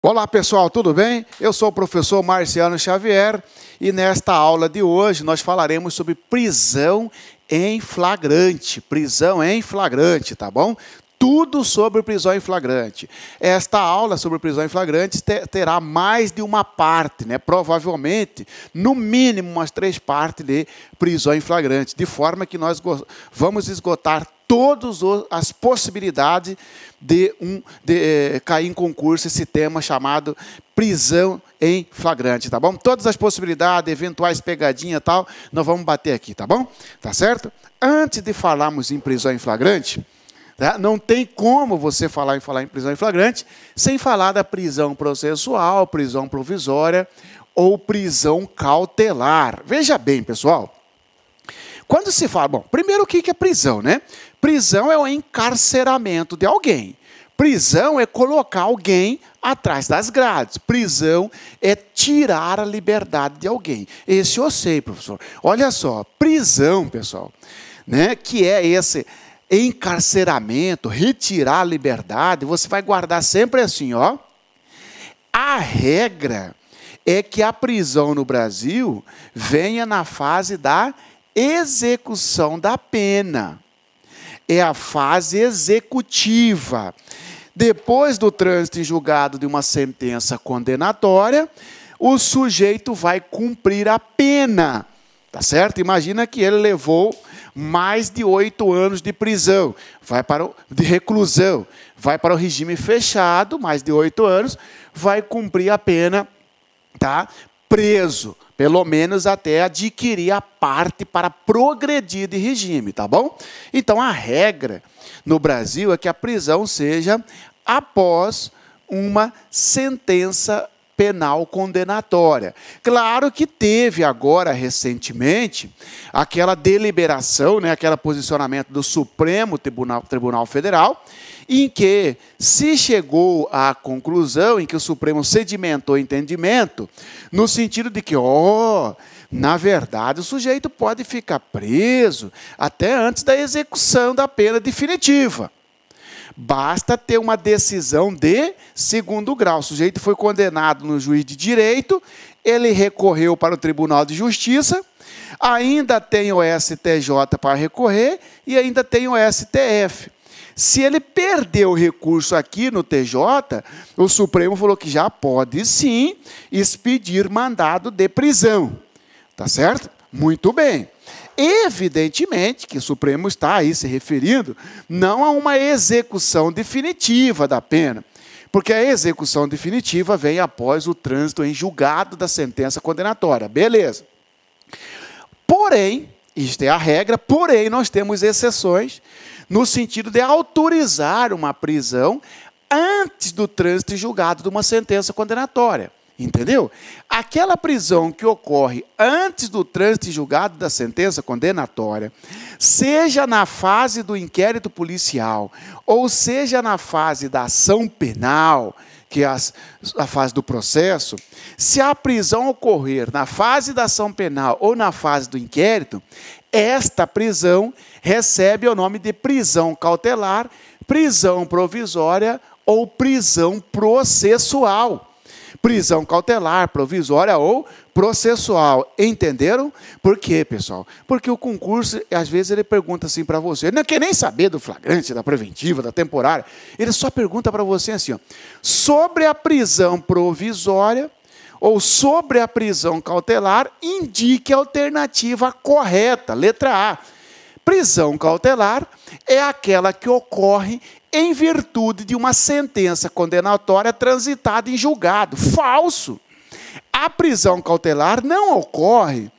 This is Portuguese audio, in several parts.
Olá pessoal, tudo bem? Eu sou o professor Marciano Xavier e nesta aula de hoje nós falaremos sobre prisão em flagrante. Prisão em flagrante, tá bom? Tudo sobre prisão em flagrante. Esta aula sobre prisão em flagrante terá mais de uma parte, né? Provavelmente, no mínimo, umas 3 partes de prisão em flagrante, de forma que nós vamos esgotar todas as possibilidades de cair em concurso esse tema chamado prisão em flagrante, tá bom? Todas as possibilidades, eventuais pegadinhas e tal, nós vamos bater aqui, tá bom? Tá certo? Antes de falarmos em prisão em flagrante, tá? Não tem como você falar em prisão em flagrante sem falar da prisão processual, prisão provisória ou prisão cautelar. Veja bem, pessoal. Quando se fala... Bom, primeiro o que é prisão, né? Prisão é o encarceramento de alguém. Prisão é colocar alguém atrás das grades. Prisão é tirar a liberdade de alguém. Esse eu sei, professor. Olha só, prisão, pessoal, né? Que é esse... encarceramento, retirar a liberdade, você vai guardar sempre assim, ó. A regra é que a prisão no Brasil venha na fase da execução da pena. É a fase executiva. Depois do trânsito em julgado de uma sentença condenatória, o sujeito vai cumprir a pena. Tá certo? Imagina que ele levou mais de 8 anos de prisão, de reclusão, vai para o regime fechado, mais de 8 anos, vai cumprir a pena, tá? Preso, pelo menos até adquirir a parte para progredir de regime, tá bom? Então, a regra no Brasil é que a prisão seja após uma sentença penal condenatória. Claro que teve agora, recentemente, aquela deliberação, né, aquele posicionamento do Supremo Tribunal Federal, em que se chegou à conclusão, em que o Supremo sedimentou o entendimento, no sentido de que, na verdade, o sujeito pode ficar preso até antes da execução da pena definitiva. Basta ter uma decisão de segundo grau. O sujeito foi condenado no juiz de direito, ele recorreu para o Tribunal de Justiça, ainda tem o STJ para recorrer e ainda tem o STF. Se ele perdeu o recurso aqui no TJ, o Supremo falou que já pode sim expedir mandado de prisão. Tá certo? Muito bem. Evidentemente que o Supremo está aí se referindo não a uma execução definitiva da pena, porque a execução definitiva vem após o trânsito em julgado da sentença condenatória. Beleza. Porém, isto é a regra, porém nós temos exceções no sentido de autorizar uma prisão antes do trânsito em julgado de uma sentença condenatória. Entendeu? Aquela prisão que ocorre antes do trânsito em julgado da sentença condenatória, seja na fase do inquérito policial, ou seja na fase da ação penal, que é a fase do processo, se a prisão ocorrer na fase da ação penal ou na fase do inquérito, esta prisão recebe o nome de prisão cautelar, prisão provisória ou prisão processual. Prisão cautelar, provisória ou processual. Entenderam? Por quê, pessoal? Porque o concurso, às vezes, ele pergunta assim para você. Ele não quer nem saber do flagrante, da preventiva, da temporária. Ele só pergunta para você assim, ó, sobre a prisão provisória ou sobre a prisão cautelar, indique a alternativa correta. Letra A. Prisão cautelar é aquela que ocorre em virtude de uma sentença condenatória transitada em julgado. Falso! A prisão cautelar não ocorre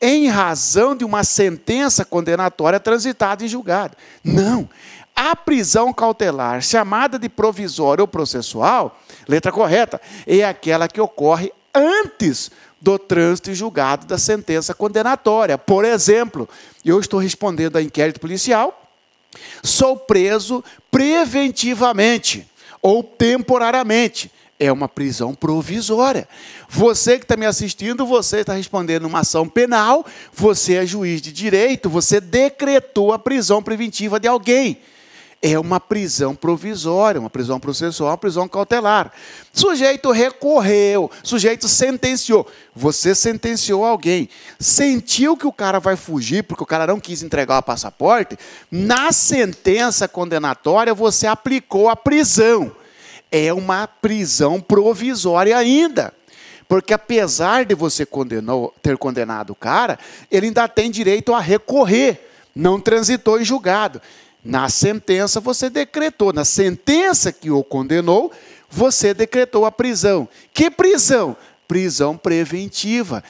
em razão de uma sentença condenatória transitada em julgado. Não. A prisão cautelar, chamada de provisória ou processual, letra correta, é aquela que ocorre antes do trânsito em julgado da sentença condenatória. Por exemplo, eu estou respondendo a inquérito policial, sou preso preventivamente ou temporariamente. É uma prisão provisória. Você que está me assistindo, você está respondendo uma ação penal, você é juiz de direito, você decretou a prisão preventiva de alguém. É uma prisão provisória, uma prisão processual, uma prisão cautelar. Sujeito recorreu, sujeito sentenciou. Você sentenciou alguém, sentiu que o cara vai fugir porque o cara não quis entregar o passaporte, na sentença condenatória você aplicou a prisão. É uma prisão provisória ainda. Porque apesar de você ter condenado o cara, ele ainda tem direito a recorrer, não transitou em julgado. Na sentença você decretou, na sentença que o condenou, você decretou a prisão. Que prisão? Prisão preventiva,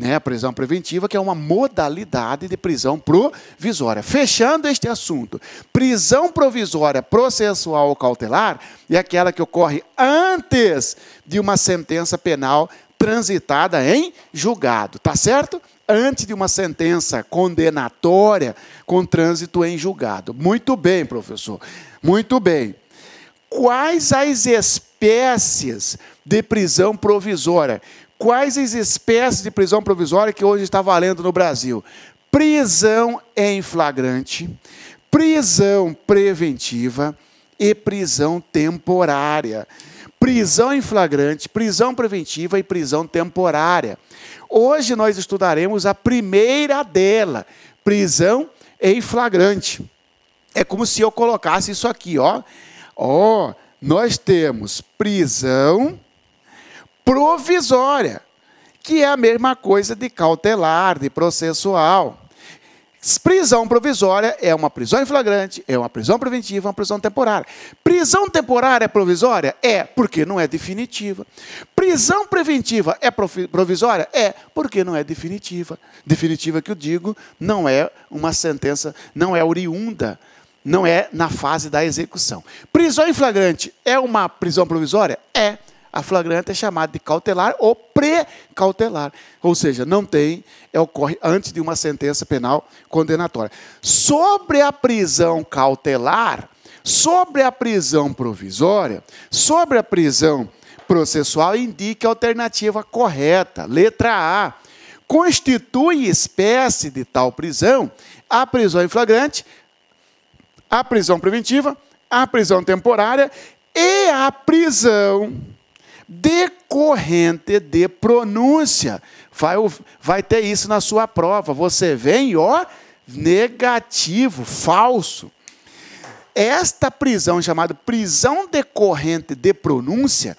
a prisão preventiva, que é uma modalidade de prisão provisória. Fechando este assunto, prisão provisória processual ou cautelar é aquela que ocorre antes de uma sentença penal transitada em julgado, tá certo? Antes de uma sentença condenatória com trânsito em julgado. Muito bem, professor, muito bem. Quais as espécies de prisão provisória? Quais as espécies de prisão provisória que hoje está valendo no Brasil? Prisão em flagrante, prisão preventiva e prisão temporária. Prisão em flagrante, prisão preventiva e prisão temporária. Hoje nós estudaremos a primeira dela, prisão em flagrante. É como se eu colocasse isso aqui, ó. Nós temos prisão provisória, que é a mesma coisa de cautelar, de processual. Prisão provisória é uma prisão em flagrante, é uma prisão preventiva, uma prisão temporária. Prisão temporária é provisória? É, porque não é definitiva. Prisão preventiva é provisória? É, porque não é definitiva. Definitiva que eu digo, não é uma sentença, não é oriunda, não é na fase da execução. Prisão em flagrante é uma prisão provisória? É. A flagrante é chamada de cautelar ou pré-cautelar. Ou seja, não tem, ocorre antes de uma sentença penal condenatória. Sobre a prisão cautelar, sobre a prisão provisória, sobre a prisão processual, indique a alternativa correta. Letra A. Constitui espécie de tal prisão a prisão em flagrante, a prisão preventiva, a prisão temporária e a prisão decorrente de pronúncia. Vai ter isso na sua prova. Você vem, negativo, falso. Esta prisão, chamada prisão decorrente de pronúncia,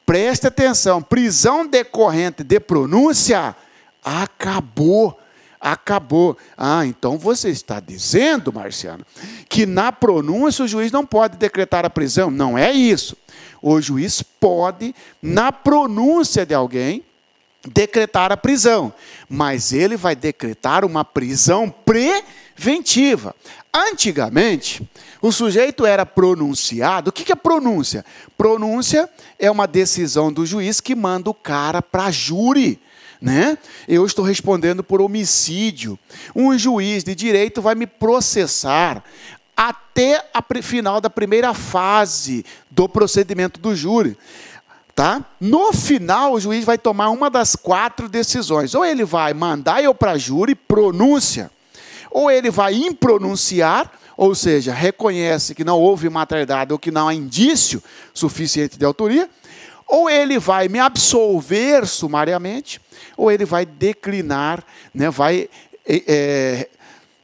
preste atenção, prisão decorrente de pronúncia, acabou. Acabou. Então você está dizendo, Marciano, que na pronúncia o juiz não pode decretar a prisão. Não é isso. O juiz pode, na pronúncia de alguém, decretar a prisão, mas ele vai decretar uma prisão preventiva. Antigamente, o sujeito era pronunciado. O que é pronúncia? Pronúncia é uma decisão do juiz que manda o cara para júri. Eu estou respondendo por homicídio. Um juiz de direito vai me processar até o final da primeira fase do procedimento do júri. Tá? No final, o juiz vai tomar uma das 4 decisões. Ou ele vai mandar eu para júri, pronúncia. Ou ele vai impronunciar, ou seja, reconhece que não houve materialidade ou que não há indício suficiente de autoria. Ou ele vai me absolver sumariamente, ou ele vai declinar,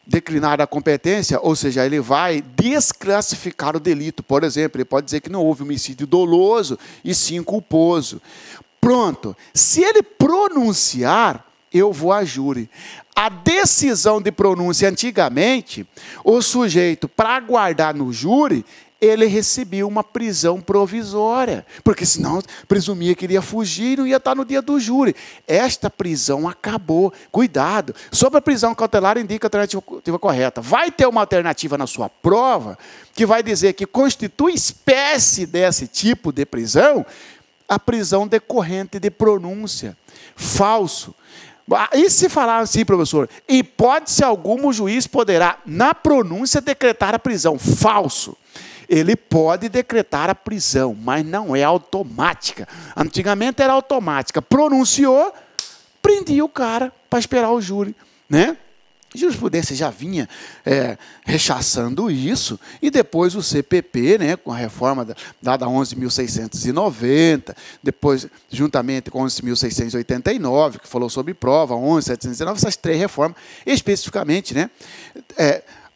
declinar a competência, ou seja, ele vai desclassificar o delito. Por exemplo, ele pode dizer que não houve homicídio doloso e sim culposo. Pronto. Se ele pronunciar, eu vou a júri. A decisão de pronúncia, antigamente, o sujeito, para aguardar no júri, ele recebia uma prisão provisória, porque senão presumia que ele ia fugir e não ia estar no dia do júri. Esta prisão acabou. Cuidado. Sobre a prisão cautelar, indica a alternativa correta. Vai ter uma alternativa na sua prova que vai dizer que constitui espécie desse tipo de prisão a prisão decorrente de pronúncia. Falso. E se falar assim, professor, hipótese alguma o juiz poderá, na pronúncia, decretar a prisão. Falso. Ele pode decretar a prisão, mas não é automática. Antigamente era automática. Pronunciou, prendia o cara para esperar o júri. A jurisprudência já vinha rechaçando isso, e depois o CPP, né, com a reforma dada 11.690, depois, juntamente com 11.689, que falou sobre prova, 11.719, essas 3 reformas, especificamente, né,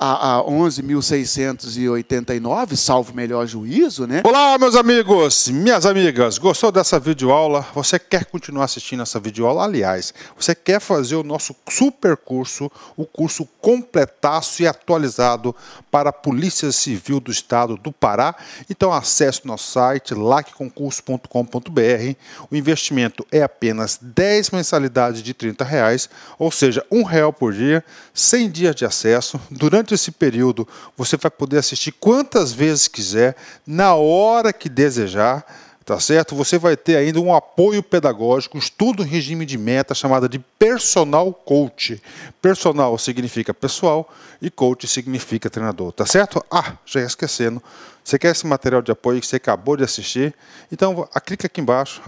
a 11.689, salvo melhor juízo, né? Olá, meus amigos, minhas amigas, gostou dessa videoaula? Você quer continuar assistindo essa videoaula? Aliás, você quer fazer o nosso super curso, o curso completaço e atualizado para a Polícia Civil do Estado do Pará? Então acesse o nosso site, lacconcurso.com.br. O investimento é apenas 10 mensalidades de R$30, ou seja, R$1 por dia, 100 dias de acesso. Durante esse período, você vai poder assistir quantas vezes quiser, na hora que desejar, tá certo? Você vai ter ainda um apoio pedagógico, estudo em regime de meta, chamada de personal coach. Personal significa pessoal e coach significa treinador, tá certo? Já ia esquecendo. Você quer esse material de apoio que você acabou de assistir? Então, clica aqui embaixo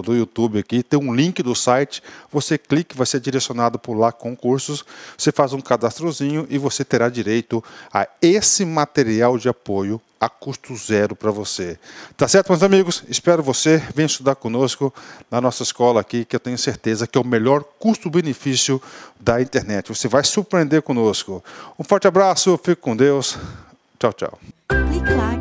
do YouTube, aqui, tem um link do site. Você clica, vai ser direcionado por lá com cursos. Você faz um cadastrozinho e você terá direito a esse material de apoio a custo zero para você. Tá certo, meus amigos? Espero você. Venha estudar conosco na nossa escola aqui, que eu tenho certeza que é o melhor custo-benefício da internet. Você vai surpreender conosco. Um forte abraço, fique com Deus. Tchau, tchau. Clique lá